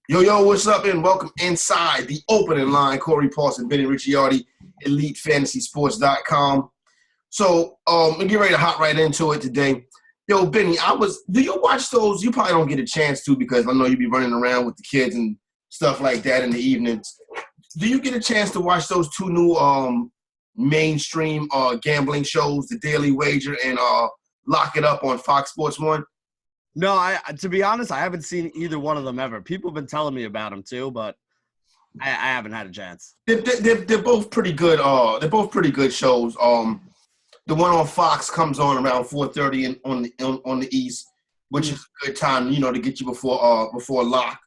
Yo, what's up, and welcome inside the opening line. Corey Paulson, Benny Ricciardi, EliteFantasySports.com. So, we get ready to hop right into it today. Yo, Benny, do you watch those? You probably don't get a chance to because I know you be running around with the kids and stuff like that in the evenings. Do you get a chance to watch those two new mainstream gambling shows, The Daily Wager and Lock It Up on Fox Sports 1? No, to be honest, I haven't seen either one of them ever. People have been telling me about them too, but I haven't had a chance. They're both pretty good. They're both pretty good shows. The one on Fox comes on around 4:30 on the East, which is a good time, to get you before lock.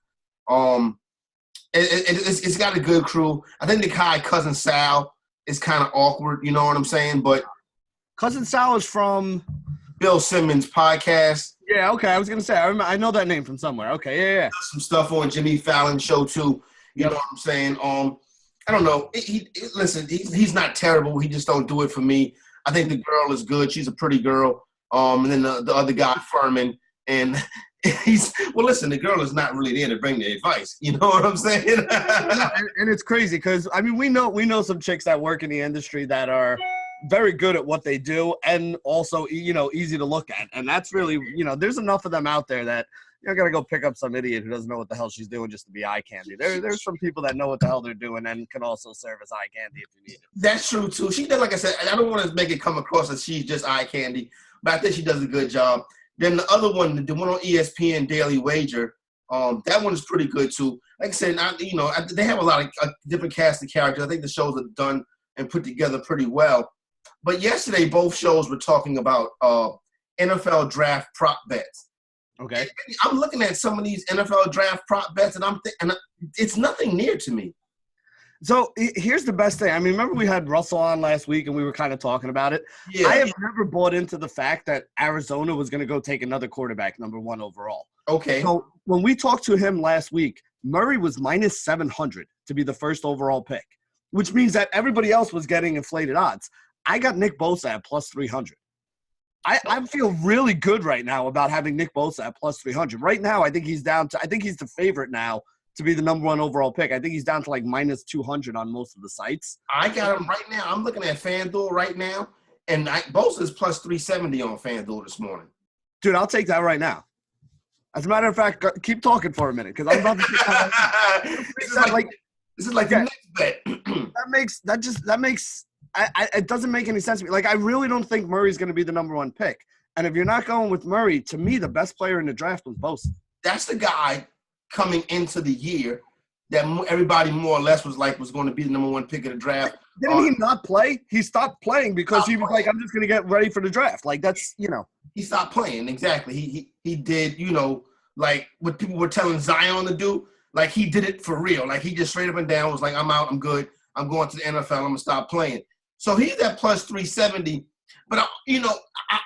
It's got a good crew. I think the guy Cousin Sal is kind of awkward. You know what I'm saying? But Cousin Sal is from Bill Simmons' podcast. Yeah, okay. I was gonna say I know that name from somewhere. Okay, yeah. Some stuff on Jimmy Fallon's show too. You know what I'm saying? I don't know. Listen, he's not terrible. He just don't do it for me. I think the girl is good. She's a pretty girl. And then the other guy, Furman, and listen, the girl is not really there to bring the advice. You know what I'm saying? and it's crazy because we know some chicks that work in the industry that are very good at what they do and also, easy to look at. And that's really, there's enough of them out there that you're going to go pick up some idiot who doesn't know what the hell she's doing just to be eye candy. There's some people that know what the hell they're doing and can also serve as eye candy if you need it. That's true, too. She does, like I said, I don't want to make it come across as she's just eye candy, but I think she does a good job. Then the other one, the one on ESPN, Daily Wager, that one is pretty good, too. Like I said, they have a lot of different cast of characters. I think the shows are done and put together pretty well. But yesterday, both shows were talking about NFL draft prop bets. Okay. And I'm looking at some of these NFL draft prop bets, and it's nothing near to me. So here's the best thing. Remember we had Russell on last week, and we were kind of talking about it. Yeah. I have never bought into the fact that Arizona was going to go take another quarterback, number one overall. Okay. So when we talked to him last week, Murray was minus 700 to be the first overall pick, which means that everybody else was getting inflated odds. I got Nick Bosa at plus 300. I feel really good right now about having Nick Bosa at plus 300. Right now, I think he's the favorite now to be the number one overall pick. I think he's down to like minus 200 on most of the sites. I got him right now. I'm looking at FanDuel right now, and Bosa is plus 370 on FanDuel this morning. Dude, I'll take that right now. As a matter of fact, keep talking for a minute because I'm about to take that right now. This is like the next bet. that makes it doesn't make any sense to me. Like, I really don't think Murray's going to be the number one pick. And if you're not going with Murray, to me, the best player in the draft was Bosa. That's the guy coming into the year that everybody more or less was going to be the number one pick of the draft. Didn't he not play? He stopped playing because he was like, I'm just going to get ready for the draft. Like, that's, He stopped playing, exactly. He did, like what people were telling Zion to do. Like, he did it for real. Like, he just straight up and down was like, I'm out, I'm good. I'm going to the NFL. I'm going to stop playing. So he's at plus 370. But,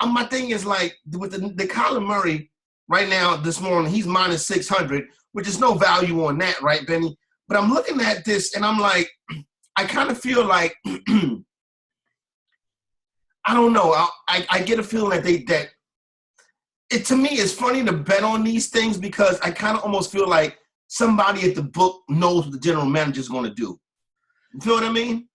my thing is, like, with the Kyler Murray right now this morning, he's minus 600, which is no value on that, right, Benny? But I'm looking at this, and I'm like, I kind of feel like, I don't know. I get a feeling that to me, it's funny to bet on these things because I kind of almost feel like somebody at the book knows what the general manager is going to do. You feel what I mean?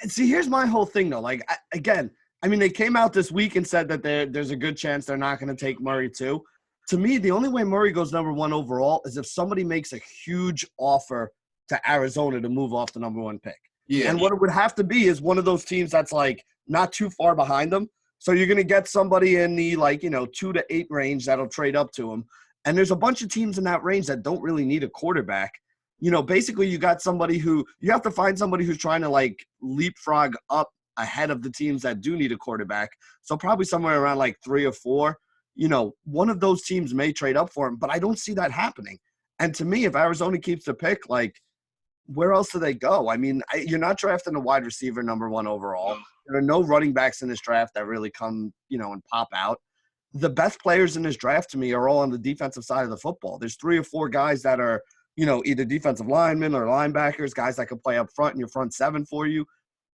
See, here's my whole thing, though. Like, they came out this week and said that there's a good chance they're not going to take Murray, too. To me, the only way Murray goes number one overall is if somebody makes a huge offer to Arizona to move off the number one pick. Yeah. And what it would have to be is one of those teams that's, like, not too far behind them. So you're going to get somebody in the, 2 to 8 range that'll trade up to him. And there's a bunch of teams in that range that don't really need a quarterback. Basically you got somebody you have to find somebody who's trying to like leapfrog up ahead of the teams that do need a quarterback. So probably somewhere around like 3 or 4, one of those teams may trade up for him, but I don't see that happening. And to me, if Arizona keeps the pick, like, where else do they go? You're not drafting a wide receiver number one overall. There are no running backs in this draft that really come, and pop out. The best players in this draft to me are all on the defensive side of the football. There's 3 or 4 guys that are, either defensive linemen or linebackers, guys that can play up front in your front 7 for you,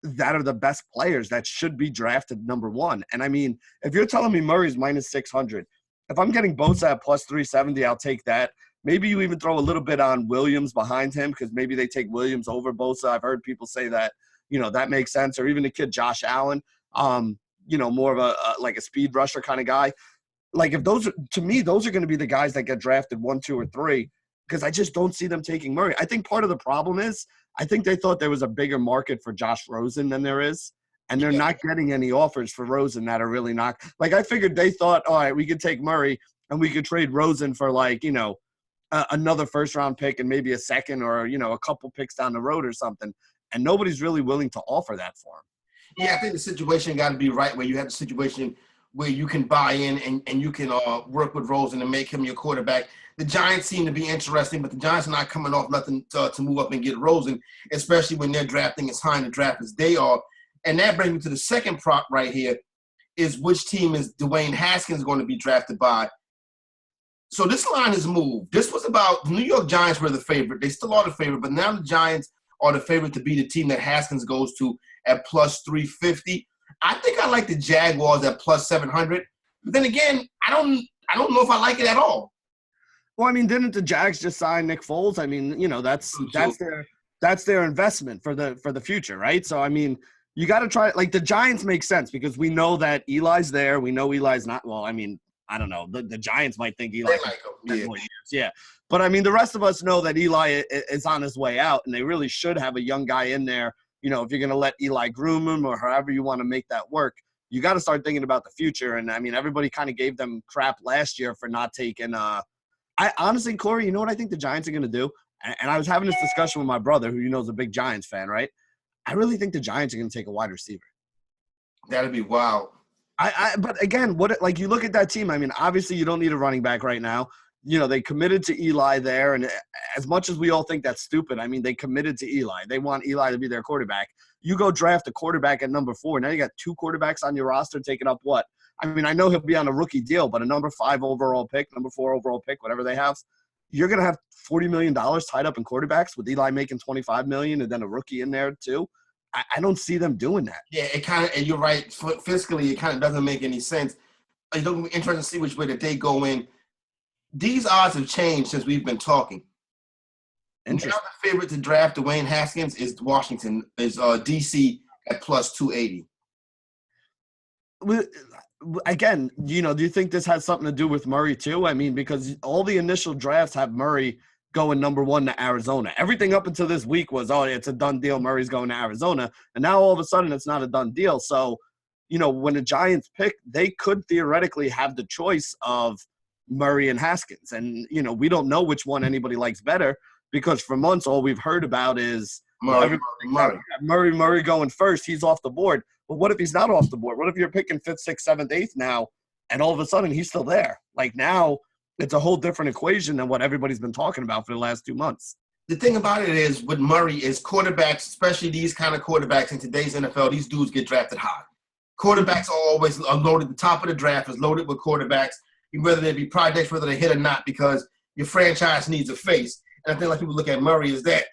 that are the best players that should be drafted number one. And if you're telling me Murray's minus 600, if I'm getting Bosa at plus 370, I'll take that. Maybe you even throw a little bit on Williams behind him because maybe they take Williams over Bosa. I've heard people say that, that makes sense. Or even the kid Josh Allen, more of like a speed rusher kind of guy. Like if those – to me, those are going to be the guys that get drafted 1, 2, or 3 because I just don't see them taking Murray. I think part of the problem is I think they thought there was a bigger market for Josh Rosen than there is. And they're not getting any offers for Rosen that are really not – like I figured they thought, all right, we could take Murray and we could trade Rosen for like, another first-round pick and maybe a second or, a couple picks down the road or something. And nobody's really willing to offer that for him. Yeah, I think the situation got to be right where you have the situation where you can buy in and you can work with Rosen and make him your quarterback. The Giants seem to be interesting, but the Giants are not coming off nothing to move up and get Rosen, especially when they're drafting as high in the draft as they are. And that brings me to the second prop right here is which team is Dwayne Haskins going to be drafted by. So this line has moved. This was about the New York Giants were the favorite. They still are the favorite, but now the Giants are the favorite to be the team that Haskins goes to at plus 350. I think I like the Jaguars at plus 700. But then again, I don't know if I like it at all. Well, I mean, didn't the Jags just sign Nick Foles? I mean, that's their investment for the future, right? So I mean, you got to try – like the Giants make sense because we know that Eli's there. We know Eli's not – well, I mean, I don't know. The Giants might think Eli yeah. But, I mean, the rest of us know that Eli is on his way out, and they really should have a young guy in there. If you're going to let Eli groom him or however you want to make that work, you got to start thinking about the future. And, I mean, everybody kind of gave them crap last year for not taking I honestly, Corey, you know what I think the Giants are going to do? And I was having this discussion with my brother, who is a big Giants fan, right? I really think the Giants are going to take a wide receiver. That'd be wild. But again, you look at that team. I mean, obviously you don't need a running back right now. They committed to Eli there, and as much as we all think that's stupid, I mean, they committed to Eli. They want Eli to be their quarterback. You go draft a quarterback at number 4. Now you got 2 quarterbacks on your roster taking up what? I mean, I know he'll be on a rookie deal, but a number 5 overall pick, number 4 overall pick, whatever they have, you're going to have $40 million tied up in quarterbacks with Eli making $25 million and then a rookie in there too. I don't see them doing that. Yeah, it kind of, and you're right. Fiscally, it kind of doesn't make any sense. It's going to be interesting to see which way that they go in. These odds have changed since we've been talking. Interesting. Now the favorite to draft Dwayne Haskins is Washington, is DC at plus 280. Again, do you think this has something to do with Murray too? I mean, because all the initial drafts have Murray going number 1 to Arizona. Everything up until this week was, it's a done deal. Murray's going to Arizona. And now all of a sudden it's not a done deal. So, when the Giants pick, they could theoretically have the choice of Murray and Haskins. And, we don't know which one anybody likes better because for months all we've heard about is Murray going first. He's off the board. But what if he's not off the board? What if you're picking 5th, 6th, 7th, 8th now, and all of a sudden he's still there? Like now it's a whole different equation than what everybody's been talking about for the last 2 months. The thing about it is with Murray is quarterbacks, especially these kind of quarterbacks in today's NFL, these dudes get drafted high. Quarterbacks are always loaded. The top of the draft is loaded with quarterbacks, whether they be projects, whether they hit or not, because your franchise needs a face. And I think like people look at Murray is that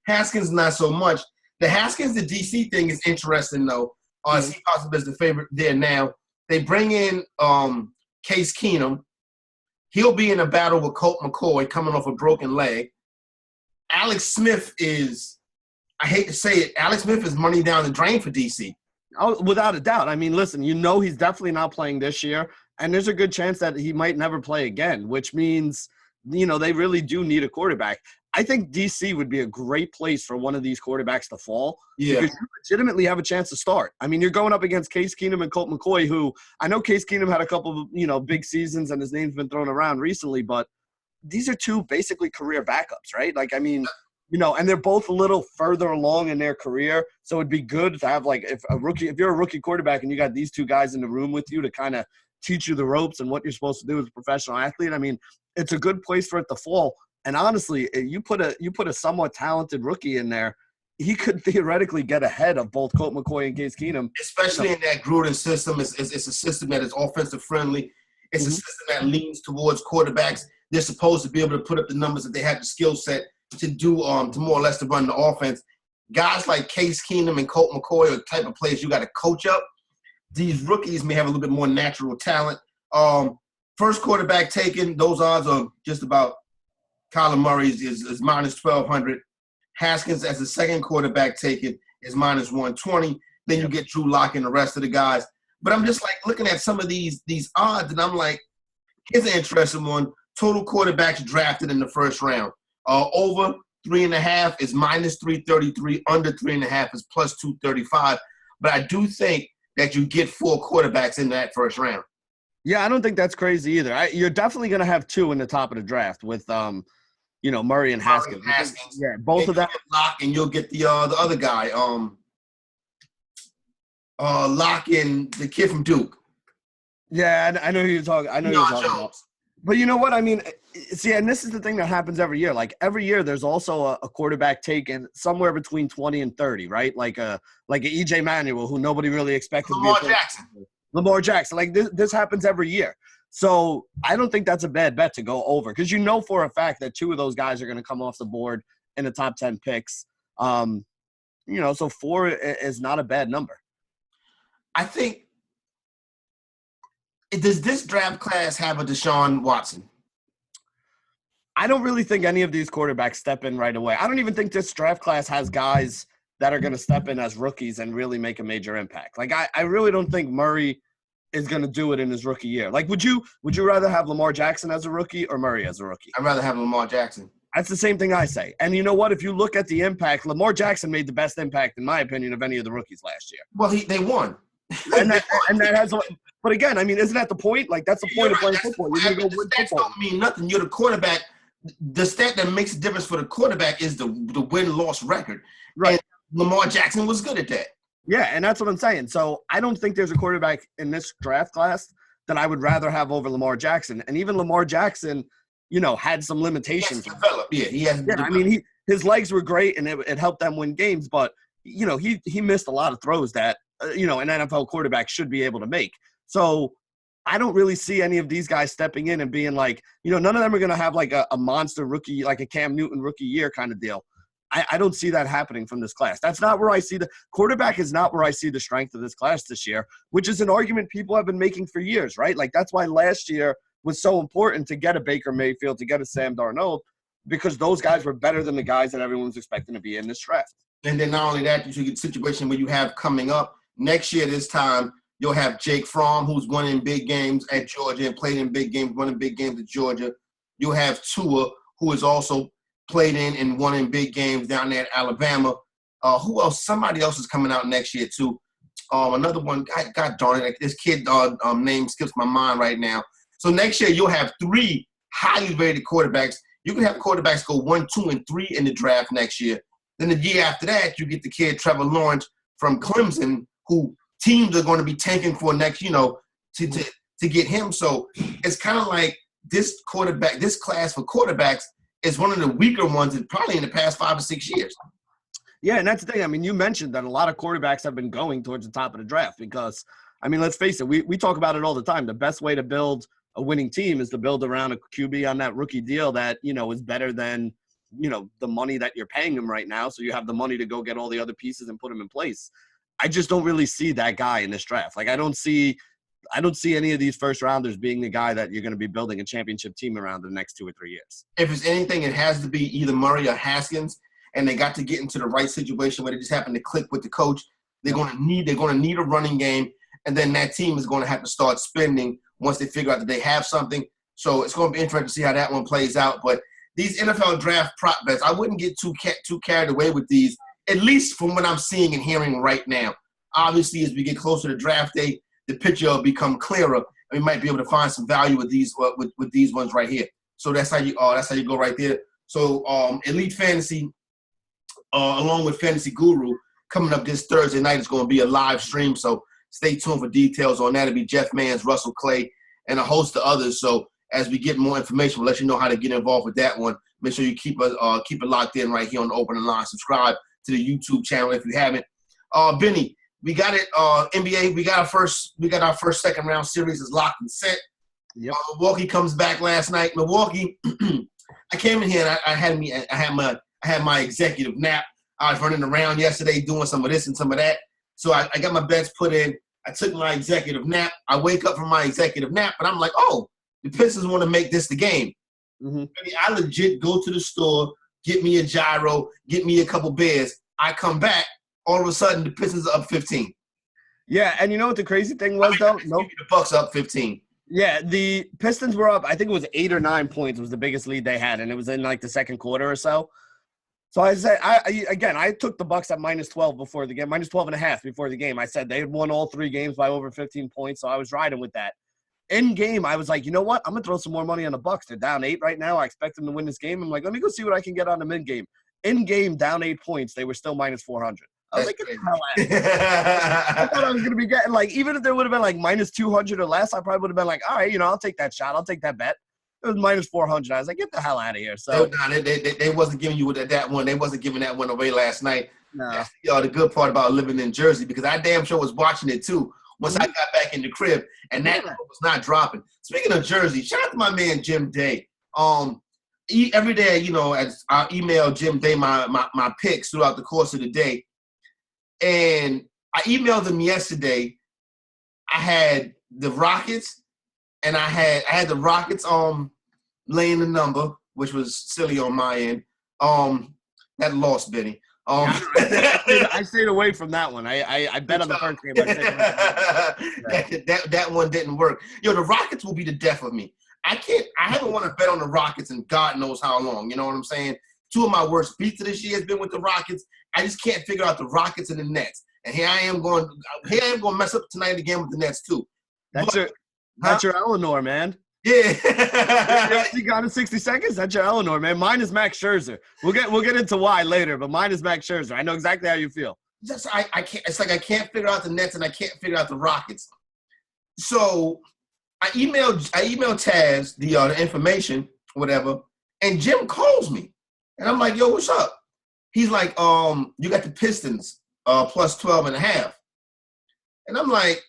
Haskins not so much. The Haskins to DC thing is interesting though. He possibly is the favorite there now. They bring in Case Keenum. He'll be in a battle with Colt McCoy coming off a broken leg. Alex Smith is, I hate to say it, Alex Smith is money down the drain for DC. Oh, without a doubt. I mean, listen, he's definitely not playing this year, and there's a good chance that he might never play again, which means, they really do need a quarterback. I think DC would be a great place for one of these quarterbacks to fall. Yeah. Because you legitimately have a chance to start. I mean, you're going up against Case Keenum and Colt McCoy, who I know Case Keenum had a couple of, big seasons and his name's been thrown around recently, but these are 2 basically career backups, right? Like, I mean, and they're both a little further along in their career. So it'd be good to have if you're a rookie quarterback and you got these 2 guys in the room with you to kind of teach you the ropes and what you're supposed to do as a professional athlete. I mean, it's a good place for it to fall. And honestly, you put a somewhat talented rookie in there, he could theoretically get ahead of both Colt McCoy and Case Keenum. Especially in that Gruden system. It's a system that is offensive friendly. It's a system that leans towards quarterbacks. They're supposed to be able to put up the numbers that they have the skill set to do to more or less to run the offense. Guys like Case Keenum and Colt McCoy are the type of players you got to coach up. These rookies may have a little bit more natural talent. first quarterback taken, those odds are just about Kyler Murray's is minus 1,200. Haskins as the second quarterback taken is minus 120. Then you get Drew Lock and the rest of the guys. But I'm just like looking at some of these odds, and I'm like, here's an interesting one. Total quarterbacks drafted in the first round. Over 3.5 is minus 333. Under 3.5 is plus 235. But I do think that you get 4 quarterbacks in that first round. Yeah, I don't think that's crazy either. You're definitely going to have 2 in the top of the draft with, Murray and Haskins. Yeah, both of them. Lock, and you'll get the other guy, Lock and the kid from Duke. Yeah, I know who you're talking. I know who you're talking about. But you know what I mean? See, and this is the thing that happens every year. Like every year, there's also a quarterback taken somewhere between 20 and 30, right? Like a EJ Manuel, who nobody really expected. Lamar Jackson. Like this happens every year. So I don't think that's a bad bet to go over because you know for a fact that 2 of those guys are going to come off the board in the top 10 picks. So 4 is not a bad number. I think does this draft class have a Deshaun Watson? I don't really think any of these quarterbacks step in right away. I don't even think this draft class has guys that are going to step in as rookies and really make a major impact. Like I really don't think Murray is going to do it in his rookie year. Like would you rather have Lamar Jackson as a rookie or Murray as a rookie? I'd rather have Lamar Jackson. That's the same thing I say. And you know what? If you look at the impact, Lamar Jackson made the best impact, in my opinion, of any of the rookies last year. Well, they won. and that has – but again, I mean, isn't that the point? Like that's the point of playing football. You're going to go win football. Don't mean nothing. You're the quarterback. The stat that makes a difference for the quarterback is the win-loss record. Right. And Lamar Jackson was good at that. Yeah, and that's what I'm saying. So I don't think there's a quarterback in this draft class that I would rather have over Lamar Jackson. And even Lamar Jackson, had some limitations. He has developed. Yeah, he has. Yeah, I mean, his legs were great, and it helped them win games. But he missed a lot of throws that an NFL quarterback should be able to make. So I don't really see any of these guys stepping in and being like, none of them are going to have like a monster rookie, like a Cam Newton rookie year kind of deal. I don't see that happening from this class. That's not where I see the quarterback is not where I see the strength of this class this year, which is an argument people have been making for years, right? Like that's why last year was so important to get a Baker Mayfield, to get a Sam Darnold, because those guys were better than the guys that everyone was expecting to be in this draft. And then not only that, you get a situation where you have coming up next year this time, you'll have Jake Fromm, who's won in big games at Georgia and played in big games, won in big games at Georgia. You'll have Tua, who is also played in and won in big games down there at Alabama. Who else? Somebody else is coming out next year too. Another one, God darn it, this kid name skips my mind right now. So next year you'll have 3 highly rated quarterbacks. You can have quarterbacks go 1, 2, and 3 in the draft next year. Then the year after that, you get the kid Trevor Lawrence from Clemson, who teams are going to be tanking for next, to get him. So it's kind of like this class for quarterbacks is one of the weaker ones probably in the past 5 or 6 years. Yeah, and that's the thing. I mean, you mentioned that a lot of quarterbacks have been going towards the top of the draft because, I mean, let's face it, we talk about it all the time. The best way to build a winning team is to build around a QB on that rookie deal that, is better than, the money that you're paying him right now. So you have the money to go get all the other pieces and put them in place. I just don't really see that guy in this draft. Like, I don't see any of these first rounders being the guy that you're going to be building a championship team around in the next 2 or 3 years. If it's anything, it has to be either Murray or Haskins, and they got to get into the right situation where they just happen to click with the coach. They're going to need a running game, and then that team is going to have to start spending once they figure out that they have something. So it's going to be interesting to see how that one plays out. But these NFL draft prop bets, I wouldn't get too carried away with these, at least from what I'm seeing and hearing right now. Obviously, as we get closer to draft day, the picture will become clearer. We might be able to find some value with these ones right here. So that's how you go right there. So Elite Fantasy, along with Fantasy Guru, coming up this Thursday night is going to be a live stream. So stay tuned for details on that. It'll be Jeff Mans, Russell Clay, and a host of others. So as we get more information, we'll let you know how to get involved with that one. Make sure you keep it locked in right here on the Open Line. Subscribe to the YouTube channel if you haven't. Benny, we got it. NBA, we got our first second round series is locked and set. Yep. Milwaukee comes back last night. Milwaukee, I came in here and I had my executive nap. I was running around yesterday doing some of this and some of that. So I got my bets put in. I took my executive nap. I wake up from my executive nap and I'm like, oh, the Pistons want to make this the game. Mm-hmm. I legit go to the store, get me a gyro, get me a couple beers. I come back, all of a sudden the Pistons are up 15. Yeah, and you know what the crazy thing was, though? Nope. The Bucks up 15. Yeah, the Pistons were up, I think it was 8 or 9 points was the biggest lead they had, and it was in like the second quarter or so. So I said, I took the Bucks at -12 before the game, -12.5 before the game. I said they had won all 3 games by over 15 points, so I was riding with that. In game, I was like, you know what? I'm gonna throw some more money on the Bucks. They're down 8 right now. I expect them to win this game. I'm like, let me go see what I can get on the mid game. In game, down 8 points. They were still -400. I was like, get the hell out of here. I thought I was gonna be getting like, even if there would have been like -200 or less, I probably would have been like, all right, I'll take that shot. I'll take that bet. It was -400. I was like, get the hell out of here. So they wasn't giving you that one. They wasn't giving that one away last night. No. That's the good part about living in Jersey, because I damn sure was watching it too once I got back in the crib, and that was not dropping. Speaking of Jersey, shout out to my man Jim Day. Every day, as I email Jim Day my picks throughout the course of the day, and I emailed him yesterday. I had the Rockets, and I had the Rockets laying the number, which was silly on my end. That lost, Benny. I stayed away from that one. I bet on the first game. That one didn't work. The Rockets will be the death of me. I haven't won a bet on the Rockets in God knows how long. You know what I'm saying? 2 of my worst beats of this year has been with the Rockets. I just can't figure out the Rockets and the Nets. And here I am going to mess up tonight again with the Nets too. That's your Eleanor, man. Yeah. You got in 60 seconds? That's your Eleanor, man. Mine is Max Scherzer. We'll get into why later, but mine is Max Scherzer. I know exactly how you feel. I can't. It's like I can't figure out the Nets and I can't figure out the Rockets. So I emailed Taz the information, whatever, and Jim calls me, and I'm like, "Yo, what's up?" He's like, "You got the Pistons plus 12.5," and I'm like,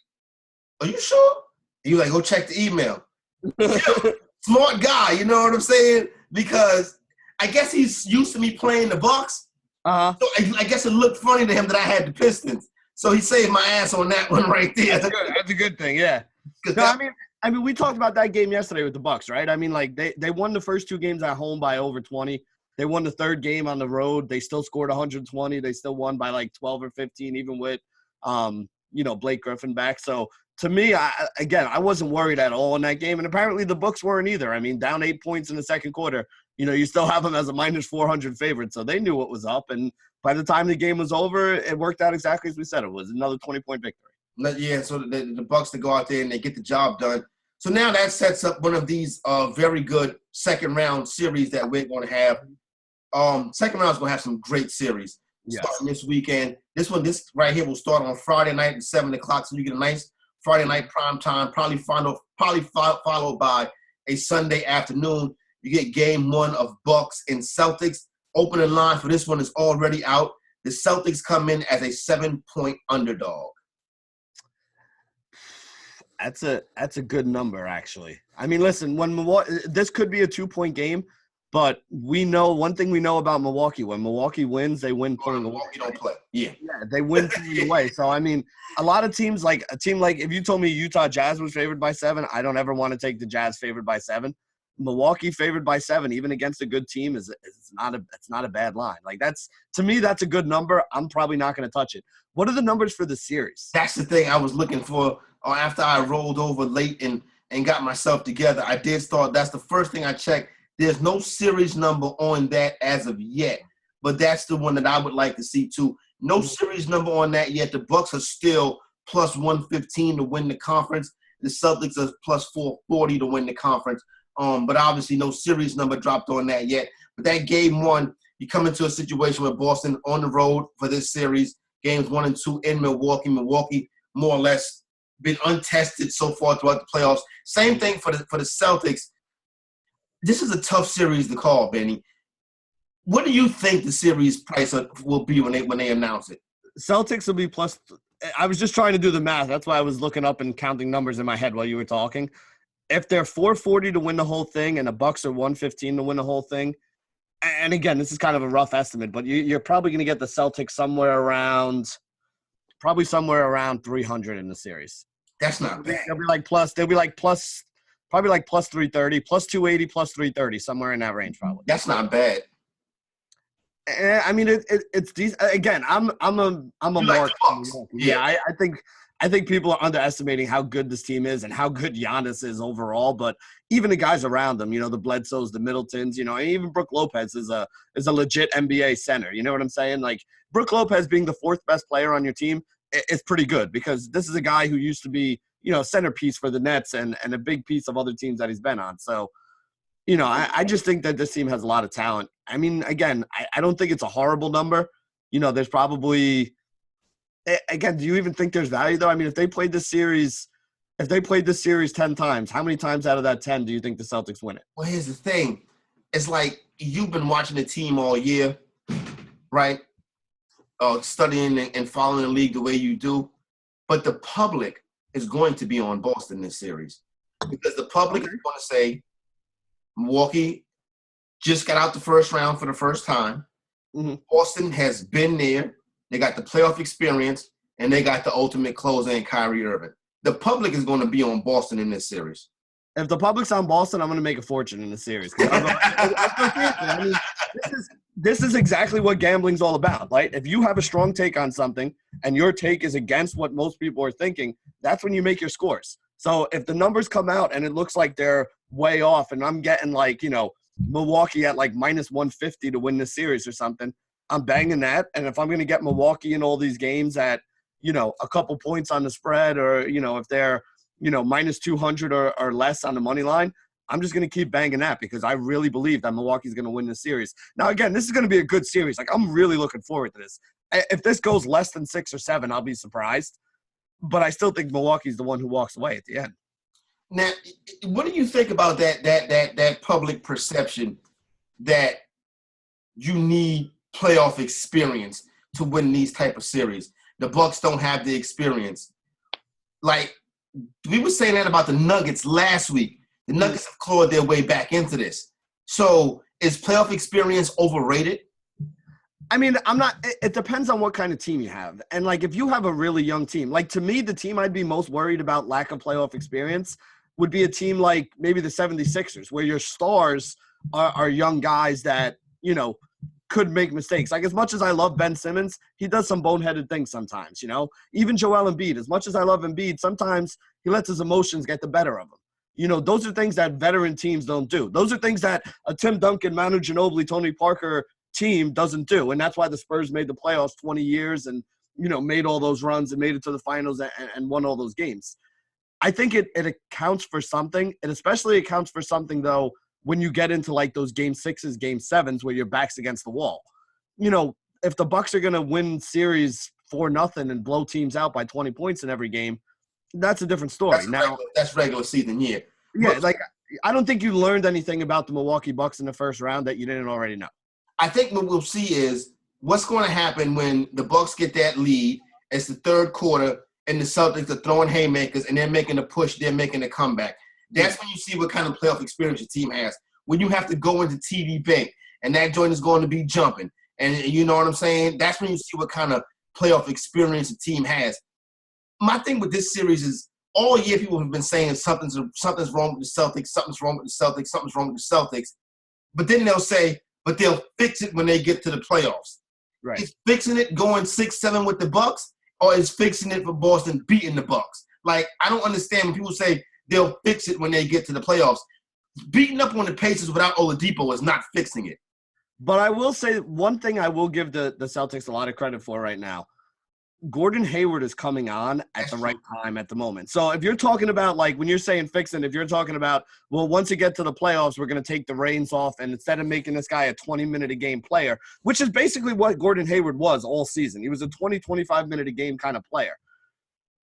"Are you sure?" He was like, "Go check the email." Smart guy, you know what I'm saying? Because I guess he's used to me playing the Bucks. Uh-huh. So I guess it looked funny to him that I had the Pistons. So he saved my ass on that one right there. That's a good thing, yeah. No, I mean, we talked about that game yesterday with the Bucks, right? I mean, like they won the first 2 games at home by over 20. They won the 3rd game on the road. They still scored 120. They still won by like 12 or 15, even with Blake Griffin back. So to me, I wasn't worried at all in that game, and apparently the Bucks weren't either. I mean, down 8 points in the second quarter, you still have them as a -400 favorite, so they knew what was up. And by the time the game was over, it worked out exactly as we said it was, another 20-point victory. Yeah, so the Bucks to go out there and they get the job done. So now that sets up one of these very good second-round series that we're going to have. Second round is going to have some great series starting this weekend. This right here will start on Friday night at 7 o'clock, so you get a nice Friday night prime time, probably followed by a Sunday afternoon. You get game 1 of Bucks and Celtics. Opening line for this one is already out. The Celtics come in as a 7-point underdog. That's a good number, actually. I mean, listen, this could be a 2-point game, but one thing we know about Milwaukee: when Milwaukee wins, they win pulling away. Milwaukee don't play. Yeah, they win pulling away. So I mean, a lot of teams, like a team like if you told me Utah Jazz was favored by 7, I don't ever want to take the Jazz favored by 7. Milwaukee favored by 7, even against a good team, it's not a bad line. Like to me, that's a good number. I'm probably not going to touch it. What are the numbers for the series? That's the thing I was looking for. After I rolled over late and got myself together, I did start. That's the first thing I checked. There's no series number on that as of yet, but that's the one that I would like to see too. No series number on that yet. The Bucks are still plus 115 to win the conference. The Celtics are plus 440 to win the conference. But obviously no series number dropped on that yet. But that game 1, you come into a situation with Boston on the road for this series. Games 1 and 2 in Milwaukee. Milwaukee more or less been untested so far throughout the playoffs. Same thing for the Celtics. This is a tough series to call, Benny. What do you think the series price will be when they announce it? Celtics will be plus. I was just trying to do the math. That's why I was looking up and counting numbers in my head while you were talking. If they're 440 to win the whole thing and the Bucks are 115 to win the whole thing, and again, this is kind of a rough estimate, but you're probably going to get the Celtics somewhere around 300 in the series. That's not bad. They'll be like plus Probably like plus 330, plus 280, plus 330, somewhere in that range probably. That's not bad. I mean, it's decent. Again, I'm a You like mark. the Bucks. Yeah, I think people are underestimating how good this team is and how good Giannis is overall. But even the guys around them, the Bledsoes, the Middletons, and even Brook Lopez is a legit NBA center. You know what I'm saying? Like Brook Lopez being the fourth best player on your team is pretty good because this is a guy who used to be centerpiece for the Nets and a big piece of other teams that he's been on. So. I just think that this team has a lot of talent. I mean, again, I don't think it's a horrible number. There's probably – again, do you even think there's value, though? I mean, if they played this series 10 times, how many times out of that 10 do you think the Celtics win it? Well, here's the thing. It's like you've been watching the team all year, right? Studying and following the league the way you do. But the public is going to be on Boston this series because the public is going to say – Milwaukee just got out the first round for the first time. Mm-hmm. Boston has been there. They got the playoff experience, and they got the ultimate closer in Kyrie Irving. The public is going to be on Boston in this series. If the public's on Boston, I'm going to make a fortune in the series. I mean, this is exactly what gambling's all about, right? If you have a strong take on something and your take is against what most people are thinking, that's when you make your scores. So if the numbers come out and it looks like they're way off and I'm getting Milwaukee at minus 150 to win the series or something, I'm banging that. And if I'm going to get Milwaukee in all these games at, a couple points on the spread or, if they're, minus 200 or less on the money line, I'm just going to keep banging that because I really believe that Milwaukee's going to win this series. Now, again, this is going to be a good series. I'm really looking forward to this. If this goes less than 6 or 7, I'll be surprised. But I still think Milwaukee's the one who walks away at the end. Now, what do you think about that public perception that you need playoff experience to win these type of series? The Bucks don't have the experience. We were saying that about the Nuggets last week. The Nuggets have clawed their way back into this. So is playoff experience overrated? I mean, it depends on what kind of team you have. And, if you have a really young team, to me, the team I'd be most worried about lack of playoff experience would be a team like maybe the 76ers, where your stars are young guys that, could make mistakes. As much as I love Ben Simmons, he does some boneheaded things sometimes, Even Joel Embiid, as much as I love Embiid, sometimes he lets his emotions get the better of him. Those are things that veteran teams don't do. Those are things that a Tim Duncan, Manu Ginobili, Tony Parker team doesn't do. And that's why the Spurs made the playoffs 20 years and, made all those runs and made it to the finals and won all those games. I think it accounts for something. It especially accounts for something, though, when you get into those game 6s, game 7s where your back's against the wall. If the Bucks are going to win series 4-0 and blow teams out by 20 points in every game, that's a different story. That's regular season year. Yeah, I don't think you learned anything about the Milwaukee Bucks in the first round that you didn't already know. I think what we'll see is what's going to happen when the Bucks get that lead. It's the third quarter, and the Celtics are throwing haymakers, and they're making a push. They're making a comeback. That's when you see what kind of playoff experience your team has. When you have to go into TD Bank, and that joint is going to be jumping, and you know what I'm saying? That's when you see what kind of playoff experience the team has. My thing with this series is all year people have been saying something's wrong with the Celtics, something's wrong with the Celtics, something's wrong with the Celtics. But then they'll say, but they'll fix it when they get to the playoffs. Right. Is fixing it going 6-7 with the Bucks, or is fixing it for Boston beating the Bucks? I don't understand when people say they'll fix it when they get to the playoffs. Beating up on the Pacers without Oladipo is not fixing it. But I will say one thing I will give the Celtics a lot of credit for right now. Gordon Hayward is coming on at the right time at the moment. So if you're talking about, when you're saying fixing, if you're talking about, well, once you get to the playoffs, we're going to take the reins off, and instead of making this guy a 20-minute-a-game player, which is basically what Gordon Hayward was all season. He was a 20, 25-minute-a-game kind of player.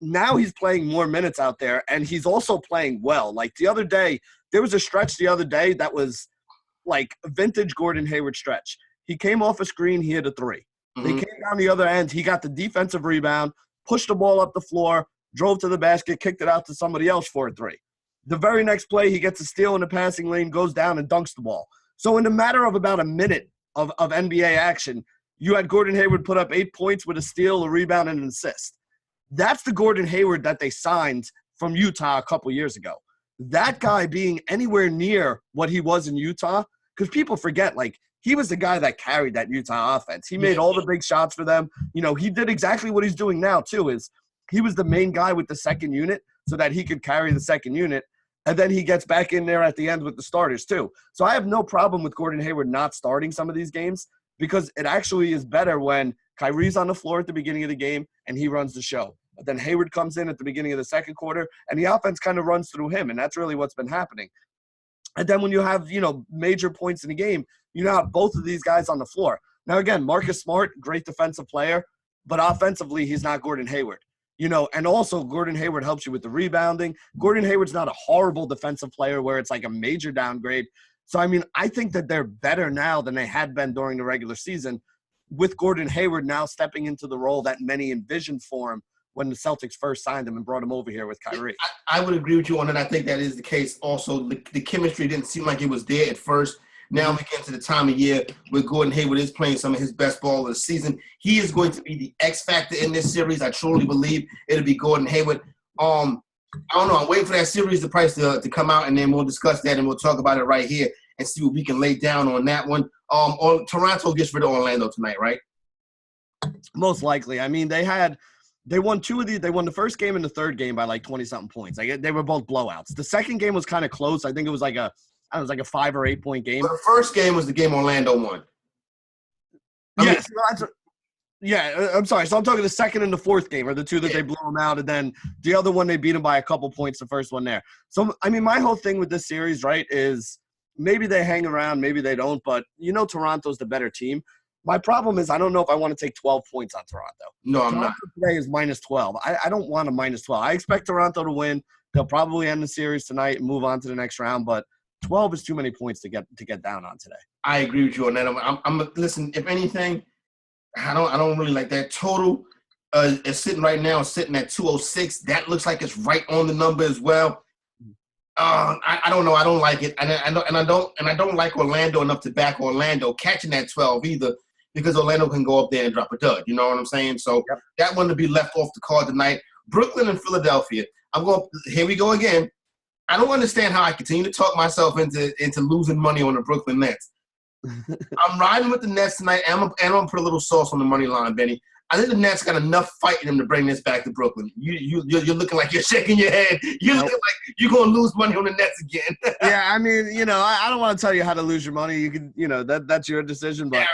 Now he's playing more minutes out there, and he's also playing well. The other day, there was a stretch the other day that was a vintage Gordon Hayward stretch. He came off a screen, he hit a three. They came down the other end. He got the defensive rebound, pushed the ball up the floor, drove to the basket, kicked it out to somebody else for a three. The very next play, he gets a steal in the passing lane, goes down and dunks the ball. So in the matter of about a minute of NBA action, you had Gordon Hayward put up 8 points with a steal, a rebound, and an assist. That's the Gordon Hayward that they signed from Utah a couple years ago. that guy being anywhere near what he was in Utah, because people forget, like, he was the guy that carried that Utah offense. He made all the big shots for them. You know, he did exactly what he's doing now, too, is he was the main guy with the second unit so that he could carry the second unit. And then he gets back in there at the end with the starters, too. So I have no problem with Gordon Hayward not starting some of these games because it actually is better when Kyrie's on the floor at the beginning of the game and he runs the show. But then Hayward comes in at the beginning of the second quarter and the offense kind of runs through him, and that's really what's been happening. And then when you have, you know, major points in the game, you have both of these guys on the floor. Now, again, Marcus Smart, great defensive player, but offensively, he's not Gordon Hayward. You know, and also Gordon Hayward helps you with the rebounding. Gordon Hayward's not a horrible defensive player where it's like a major downgrade. So, I mean, I think that they're better now than they had been during the regular season with Gordon Hayward now stepping into the role that many envisioned for him when the Celtics first signed him and brought him over here with Kyrie. I would agree with you on that. I think that is the case. Also, the chemistry didn't seem like it was there at first. Now we get to the time of year where Gordon Hayward is playing some of his best ball of the season. He is going to be the X factor in this series. I truly believe it'll be Gordon Hayward. I don't know. I'm waiting for that series the price to come out, and then we'll discuss that and we'll talk about it right here and see what we can lay down on that one. Toronto gets rid of Orlando tonight, right? Most likely. I mean, they won two of these. They won the first game and the third game by like 20-something points. Like, they were both blowouts. The second game was kind of close. I think it was like a 5 or 8 point game. Well, the first game was the game Orlando won. I'm sorry. So I'm talking the second and the fourth game are the two that they blew them out, and then the other one they beat them by a couple points. The first one there. So I mean, my whole thing with this series, right, is maybe they hang around, maybe they don't, but you know, Toronto's the better team. My problem is I don't know if I want to take 12 points on Toronto. No, I'm Toronto not. Today is -12. I don't want a -12. I expect Toronto to win. They'll probably end the series tonight and move on to the next round, but 12 is too many points to get down on today. I agree with you on that. I'm listen. If anything, I don't really like that total. It's sitting right now. It's sitting at 206. That looks like it's right on the number as well. I don't know. I don't like it, and I don't like Orlando enough to back Orlando catching that 12 either, because Orlando can go up there and drop a dud. You know what I'm saying? So that one to be left off the card tonight. Brooklyn and Philadelphia. Here we go again. I don't understand how I continue to talk myself into losing money on the Brooklyn Nets. I'm riding with the Nets tonight, and I'm going to put a little sauce on the money line, Benny. I think the Nets got enough fight in them to bring this back to Brooklyn. You're looking like you're shaking your head. You're looking like you're going to lose money on the Nets again. Yeah, I mean, you know, I don't want to tell you how to lose your money. You can, you know, that's your decision. But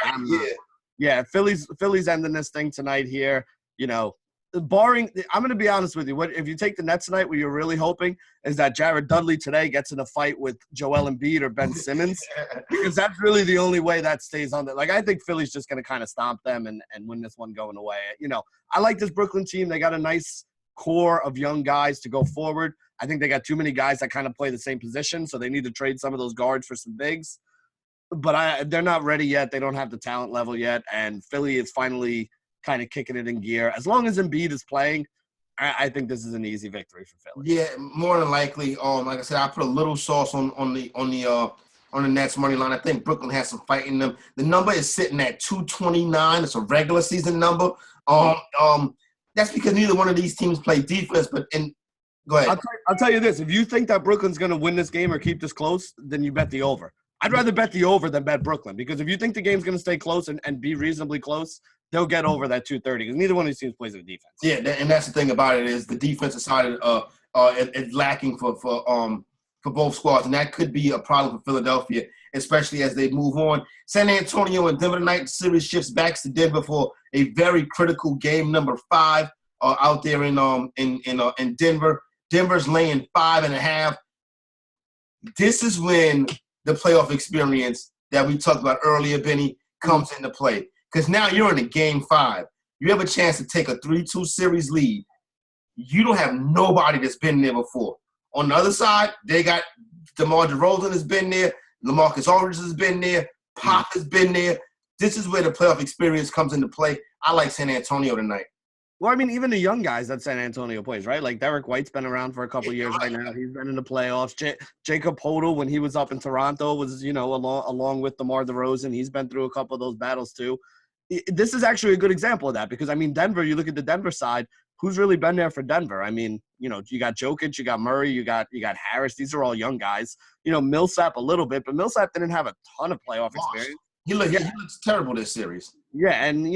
Philly's ending this thing tonight here. You know, barring, I'm going to be honest with you. If you take the Nets tonight, what you're really hoping is that Jared Dudley today gets in a fight with Joel Embiid or Ben Simmons, because that's really the only way that stays on there. Like, I think Philly's just going to kind of stomp them and win this one going away. You know, I like this Brooklyn team. They got a nice core of young guys to go forward. I think they got too many guys that kind of play the same position, so they need to trade some of those guards for some bigs. But they're not ready yet. They don't have the talent level yet, and Philly is finally kind of kicking it in gear. As long as Embiid is playing, I think this is an easy victory for Philly. Yeah, more than likely. Like I said, I put a little sauce on the Nets money line. I think Brooklyn has some fight in them. The number is sitting at 229. It's a regular season number. That's because neither one of these teams play defense. Go ahead. I'll tell you this: if you think that Brooklyn's going to win this game or keep this close, then you bet the over. I'd rather bet the over than bet Brooklyn, because if you think the game's going to stay close and be reasonably close, they'll get over that 230, because neither one of these teams plays a defense. Yeah, and that's the thing about it, is the defensive side is lacking for both squads, and that could be a problem for Philadelphia, especially as they move on. San Antonio and Denver tonight. The series shifts back to Denver for a very critical game number 5 out there in Denver. Denver's laying 5.5. This is when the playoff experience that we talked about earlier, Benny, comes into play. Because now you're in a game 5. You have a chance to take a 3-2 series lead. You don't have nobody that's been there before. On the other side, they got DeMar DeRozan has been there. LaMarcus Aldridge has been there. Pop has been there. This is where the playoff experience comes into play. I like San Antonio tonight. Well, I mean, even the young guys that San Antonio plays, right? Like, Derek White's been around for a couple years right now. He's been in the playoffs. Jacob Poeltl, when he was up in Toronto, was, you know, along with DeMar DeRozan. He's been through a couple of those battles too. This is actually a good example of that, because, I mean, Denver, you look at the Denver side, who's really been there for Denver? I mean, you got Jokic, you got Murray, you got Harris. These are all young guys. Millsap a little bit, but Millsap didn't have a ton of playoff experience. He looks terrible this series. Yeah, and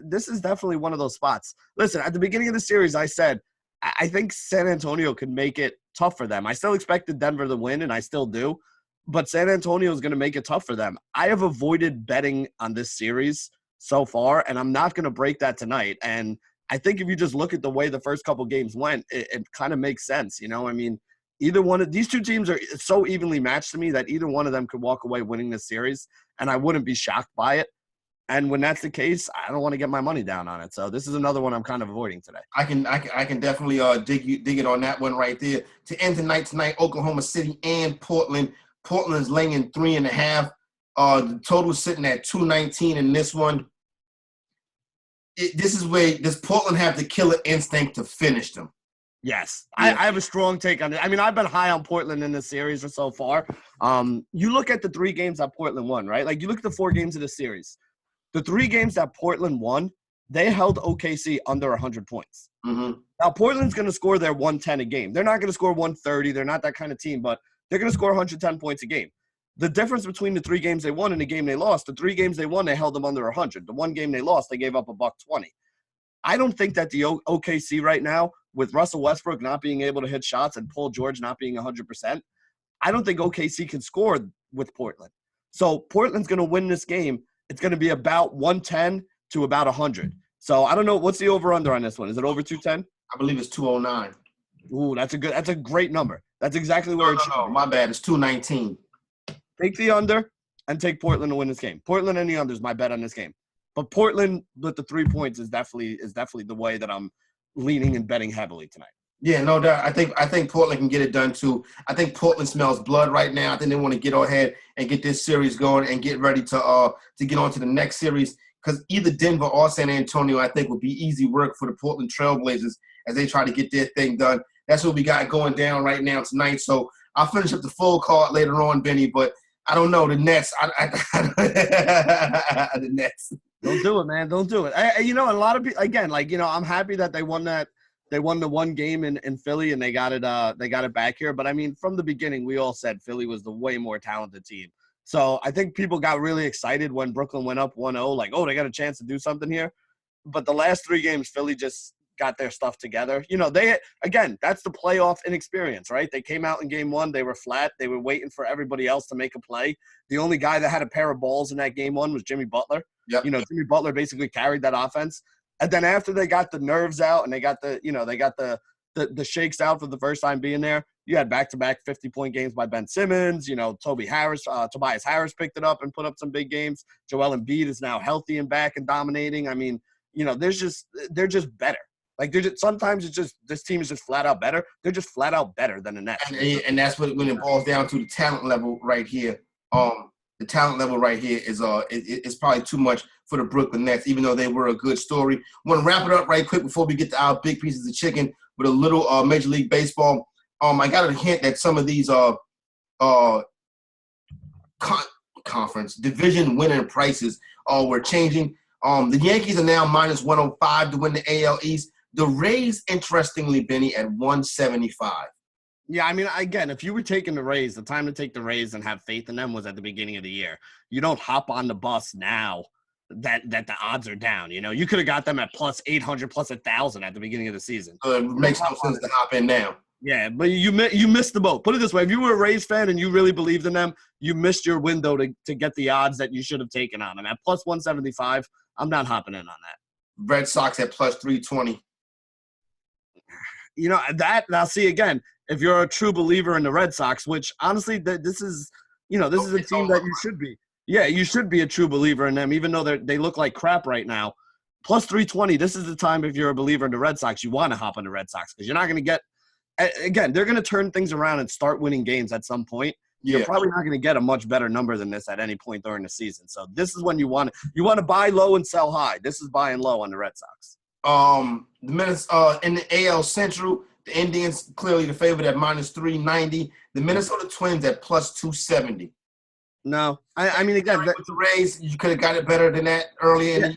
this is definitely one of those spots. Listen, at the beginning of the series, I said I think San Antonio could make it tough for them. I still expected Denver to win, and I still do, but San Antonio is going to make it tough for them. I have avoided betting on this series so far, and I'm not going to break that tonight. And I think if you just look at the way the first couple games went, it kind of makes sense. I mean, either one of these two teams are so evenly matched to me that either one of them could walk away winning this series, and I wouldn't be shocked by it. And when that's the case, I don't want to get my money down on it. So this is another one I'm kind of avoiding today. I can definitely dig it on that one right there. To end tonight, Oklahoma City and Portland. Portland's laying 3.5. The total sitting at 219 in this one. This is where does Portland have the killer instinct to finish them? Yes. Yeah. I have a strong take on it. I mean, I've been high on Portland in this series so far. You look at the 3 games that Portland won, right? Like, you look at the 4 games of the series. The 3 games that Portland won, they held OKC under 100 points. Mm-hmm. Now, Portland's going to score their 110 a game. They're not going to score 130. They're not that kind of team, but they're going to score 110 points a game. The difference between the 3 games they won and the game they lost, the 3 games they won, they held them under 100. The 1 game they lost, they gave up $120. I don't think that the OKC right now, with Russell Westbrook not being able to hit shots and Paul George not being 100%, I don't think OKC can score with Portland. So Portland's going to win this game. It's going to be about 110 to about 100. So I don't know. What's the over-under on this one? Is it over 210? I believe it's 209. Ooh, that's a great number. That's exactly where it should be. My bad. It's 219. Take the under and take Portland to win this game. Portland and the under is my bet on this game. But Portland with the 3 points is definitely the way that I'm leaning and betting heavily tonight. Yeah, no doubt. I think Portland can get it done too. I think Portland smells blood right now. I think they want to get ahead and get this series going and get ready to get on to the next series, because either Denver or San Antonio, I think, would be easy work for the Portland Trailblazers as they try to get their thing done. That's what we got going down right now tonight. So I'll finish up the full card later on, Benny, but I don't know. The Nets. The Nets. Don't do it, man. Don't do it. A lot of people, again, I'm happy that they won that. They won the 1 game in Philly and they got it back here. But I mean, from the beginning, we all said Philly was the way more talented team. So I think people got really excited when Brooklyn went up 1-0, like, oh, they got a chance to do something here. But the last 3 games, Philly just got their stuff together. That's the playoff inexperience, right? They came out in game 1, they were flat. They were waiting for everybody else to make a play. The only guy that had a pair of balls in that game 1 was Jimmy Butler. Yep. Jimmy Butler basically carried that offense. And then after they got the nerves out and they got the shakes out for the first time being there, you had back-to-back 50-point games by Ben Simmons. Tobias Harris picked it up and put up some big games. Joel Embiid is now healthy and back and dominating. I mean, they're just better. Like, sometimes it's just this team is just flat out better. They're just flat out better than the Nets. And that's when it boils down to the talent level right here. The talent level right here is probably too much for the Brooklyn Nets, even though they were a good story. I want to wrap it up right quick before we get to our big pieces of chicken with a little Major League Baseball. I got a hint that some of these conference division winning prices were changing. The Yankees are now minus 105 to win the AL East. The Rays, interestingly, Benny, at 175. Yeah, I mean, again, if you were taking the Rays, the time to take the Rays and have faith in them was at the beginning of the year. You don't hop on the bus now that the odds are down. You could have got them at plus 800, plus 1,000 at the beginning of the season. It makes no sense to hop in now. Yeah, but you missed the boat. Put it this way. If you were a Rays fan and you really believed in them, you missed your window to get the odds that you should have taken on them. At plus 175, I'm not hopping in on that. Red Sox at plus 320. Now see, again, if you're a true believer in the Red Sox, which honestly, this is a team that you should be. Yeah, you should be a true believer in them, even though they look like crap right now. Plus 320, this is the time if you're a believer in the Red Sox, you want to hop on the Red Sox because you're not going to get – again, they're going to turn things around and start winning games at some point. Yeah. You're probably not going to get a much better number than this at any point during the season. So this is when you want to buy low and sell high. This is buying low on the Red Sox. In the AL Central, the Indians clearly the favorite at minus 390. The Minnesota Twins at plus 270. No, I mean, again, with the Rays, you could have got it better than that earlier.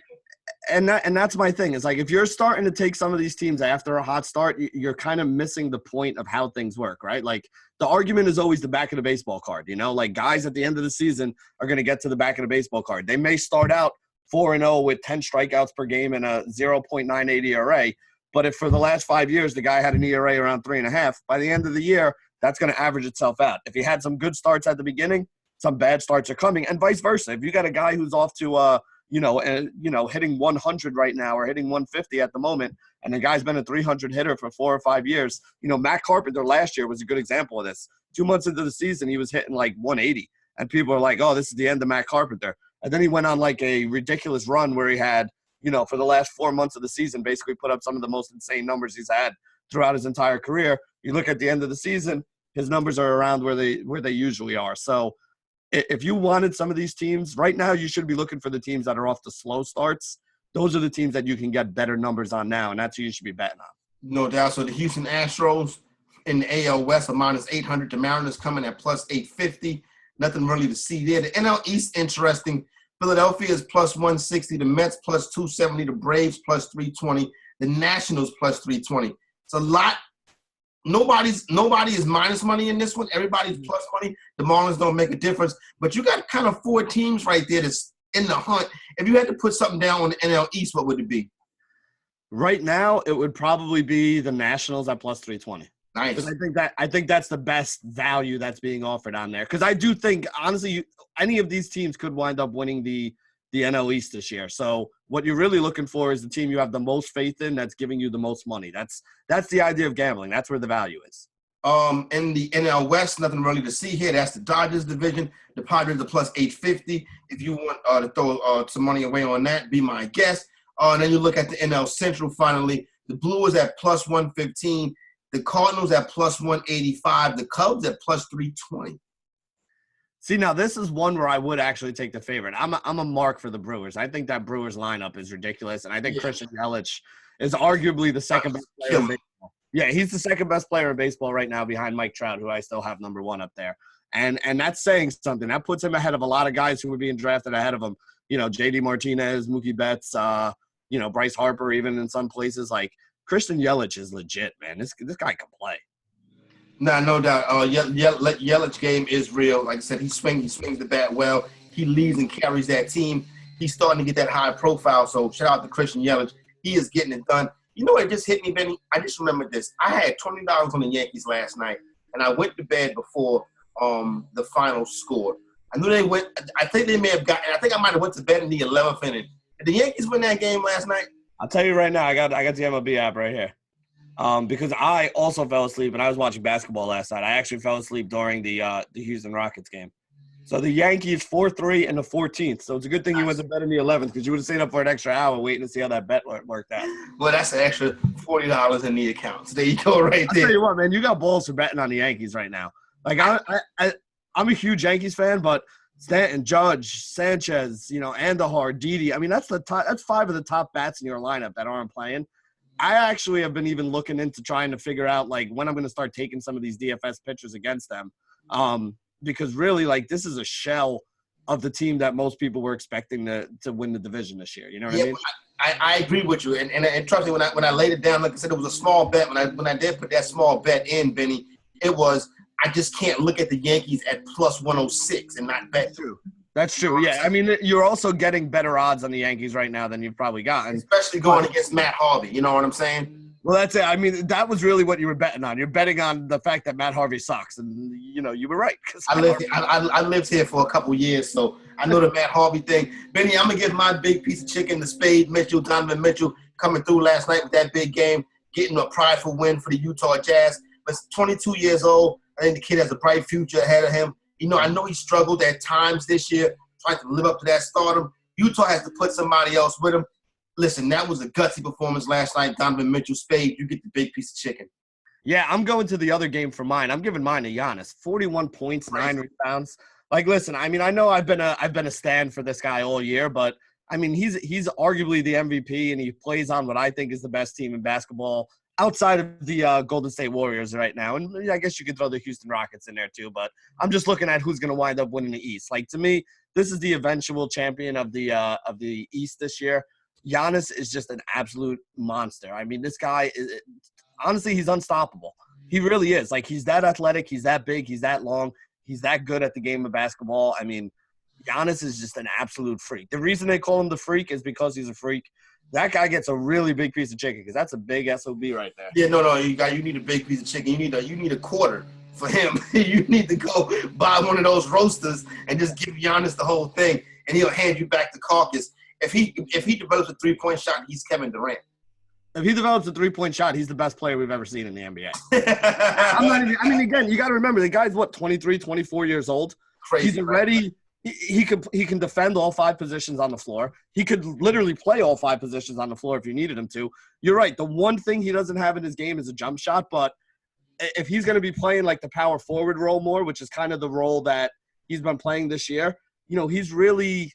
And that's my thing. Is like if you're starting to take some of these teams after a hot start, you're kind of missing the point of how things work, right? Like the argument is always the back of the baseball card. Like guys at the end of the season are going to get to the back of the baseball card. They may start out 4-0 with 10 strikeouts per game and a 0.98 ERA, but if for the last 5 years the guy had an ERA around 3.5, by the end of the year that's going to average itself out. If he had some good starts at the beginning, some bad starts are coming, and vice versa. If you got a guy who's off to hitting 100 right now or hitting 150 at the moment, and the guy's been a 300 hitter for 4 or 5 years. Matt Carpenter last year was a good example of this. 2 months into the season, he was hitting like 180, and people are like, oh, this is the end of Matt Carpenter. And then he went on like a ridiculous run where he had, for the last 4 months of the season, basically put up some of the most insane numbers he's had throughout his entire career. You look at the end of the season, his numbers are around where they usually are. So if you wanted some of these teams, right now you should be looking for the teams that are off the slow starts. Those are the teams that you can get better numbers on now, and that's who you should be betting on. No doubt. So the Houston Astros in the AL West are minus 800. The Mariners coming at plus 850. Nothing really to see there. The NL East, interesting. Philadelphia is plus 160. The Mets plus 270. The Braves plus 320. The Nationals plus 320. It's a lot. Nobody is minus money in this one. Everybody's plus money. The Marlins don't make a difference. But you got kind of 4 teams right there that's in the hunt. If you had to put something down on the NL East, what would it be? Right now, it would probably be the Nationals at plus 320. Nice. I think that's the best value that's being offered on there. Because I do think, honestly, any of these teams could wind up winning the NL East this year. So what you're really looking for is the team you have the most faith in that's giving you the most money. That's the idea of gambling. That's where the value is. In the NL West, nothing really to see here. That's the Dodgers division. The Padres are plus 850. If you want to throw some money away on that, be my guest. Then you look at the NL Central finally. The Blue is at plus 115. The Cardinals at plus 185. The Cubs at plus 320. See, now this is one where I would actually take the favorite. I'm a mark for the Brewers. I think that Brewers lineup is ridiculous, and I think Christian Yelich is arguably the second best player in baseball. Yeah, he's the second best player in baseball right now behind Mike Trout, who I still have number 1 up there. And that's saying something. That puts him ahead of a lot of guys who were being drafted ahead of him. J.D. Martinez, Mookie Betts, Bryce Harper, even in some places. Like, Christian Yelich is legit, man. This guy can play. No doubt. Yelich game is real. Like I said, he swings the bat well. He leads and carries that team. He's starting to get that high profile. So shout out to Christian Yelich. He is getting it done. You know what just hit me, Benny? I just remembered this. I had $20 on the Yankees last night, and I went to bed before the final scored. I knew they went. I think they may have gotten. I think I might have went to bed in the 11th inning. Did the Yankees win that game last night? I'll tell you right now. I got the MLB app right here. Because I also fell asleep, and I was watching basketball last night. I actually fell asleep during the Houston Rockets game. So the Yankees 4-3 in the 14th. So it's a good thing you went to bed in the 11th because you would have stayed up for an extra hour waiting to see how that bet worked out. Well, that's an extra $40 in the account. So there you go, right there. I'll tell you what, man, you got balls for betting on the Yankees right now. Like I'm a huge Yankees fan, but Stanton, Judge, Sanchez, Andujar, Didi. I mean, that's 5 of the top bats in your lineup that aren't playing. I actually have been even looking into trying to figure out, like, when I'm going to start taking some of these DFS pitchers against them. Because really, like, this is a shell of the team that most people were expecting to win the division this year. You know what I mean? I agree with you. And trust me, when I laid it down, like I said, it was a small bet. When I did put that small bet in, Benny, it was I just can't look at the Yankees at plus 106 and not bet. That's true. Yeah, I mean, you're also getting better odds on the Yankees right now than you've probably gotten. Especially going against Matt Harvey. You know what I'm saying? Well, that's it. I mean, that was really what you were betting on. You're betting on the fact that Matt Harvey sucks. And, you were right. I lived here for a couple years, so I know the Matt Harvey thing. Benny, I'm going to give my big piece of chicken to Spade Mitchell, Donovan Mitchell, coming through last night with that big game, getting a prideful win for the Utah Jazz. But 22 years old. I think the kid has a bright future ahead of him. I know he struggled at times this year trying to live up to that stardom. Utah has to put somebody else with him. Listen, that was a gutsy performance last night. Donovan Mitchell, Spade, you get the big piece of chicken. Yeah, I'm going to the other game for mine. I'm giving mine to Giannis. 41 points, 9 rebounds. Like, listen, I mean, I know I've been a stand for this guy all year, but I mean, he's arguably the MVP, and he plays on what I think is the best team in basketball outside of the Golden State Warriors right now. And I guess you could throw the Houston Rockets in there too, but I'm just looking at who's going to wind up winning the East. Like, to me, this is the eventual champion of the East this year. Giannis is just an absolute monster. I mean, this guy is honestly, he's unstoppable. He really is. Like, he's that athletic, he's that big, he's that long, he's that good at the game of basketball. I mean, Giannis is just an absolute freak. The reason they call him the freak is because he's a freak. That guy gets a really big piece of chicken because that's a big SOB right there. Yeah, no, you need a big piece of chicken. You need a quarter for him. You need to go buy one of those roasters and just give Giannis the whole thing, and he'll hand you back the carcass. If he develops a 3-point shot, he's Kevin Durant. If he develops a 3-point shot, he's the best player we've ever seen in the NBA. Again, you got to remember, the guy's, 23, 24 years old? Crazy. He's already he can defend all 5 positions on the floor. He could literally play all 5 positions on the floor if you needed him to. You're right. The one thing he doesn't have in his game is a jump shot, but if he's going to be playing like the power forward role more, which is kind of the role that he's been playing this year, he's really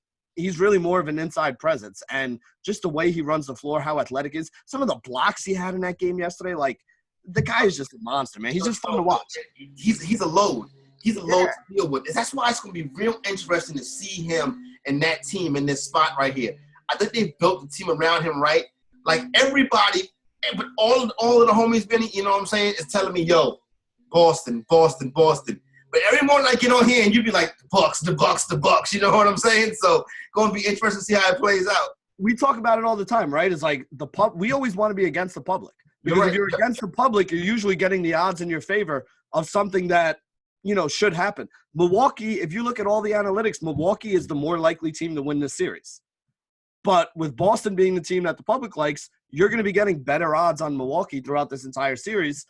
more of an inside presence. And just the way he runs the floor, how athletic he is, some of the blocks he had in that game yesterday, like, the guy is just a monster, man. He's just fun to watch. He's a load. He's a load to deal with. That's why it's going to be real interesting to see him and that team in this spot right here. I think they've built the team around him right. Like, everybody, but all of the homies, Benny, you know what I'm saying, is telling me, yo, Boston. But every morning I get on here and you be like, the Bucks. You know what I'm saying? So, going to be interesting to see how it plays out. We talk about it all the time, right? It's like we always want to be against the public. Because if you're against the public, you're usually getting the odds in your favor of something that, should happen. Milwaukee, if you look at all the analytics, Milwaukee is the more likely team to win this series. But with Boston being the team that the public likes, you're going to be getting better odds on Milwaukee throughout this entire series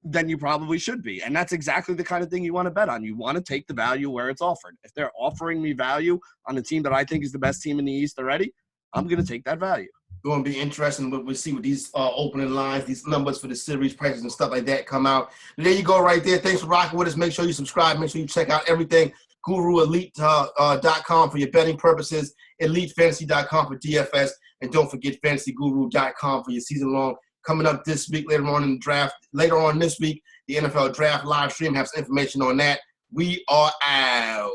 than you probably should be. And that's exactly the kind of thing you want to bet on. You want to take the value where it's offered. If they're offering me value on a team that I think is the best team in the East already, I'm going to take that value. Going to be interesting. We'll see what these opening lines, these numbers for the series prices and stuff like that come out. There you go right there. Thanks for rocking with us. Make sure you subscribe. Make sure you check out everything. GuruElite.com for your betting purposes. EliteFantasy.com for DFS. And don't forget FantasyGuru.com for your season long. Coming up this week, later on in the draft. Later on this week, the NFL Draft live stream. Have some information on that. We are out.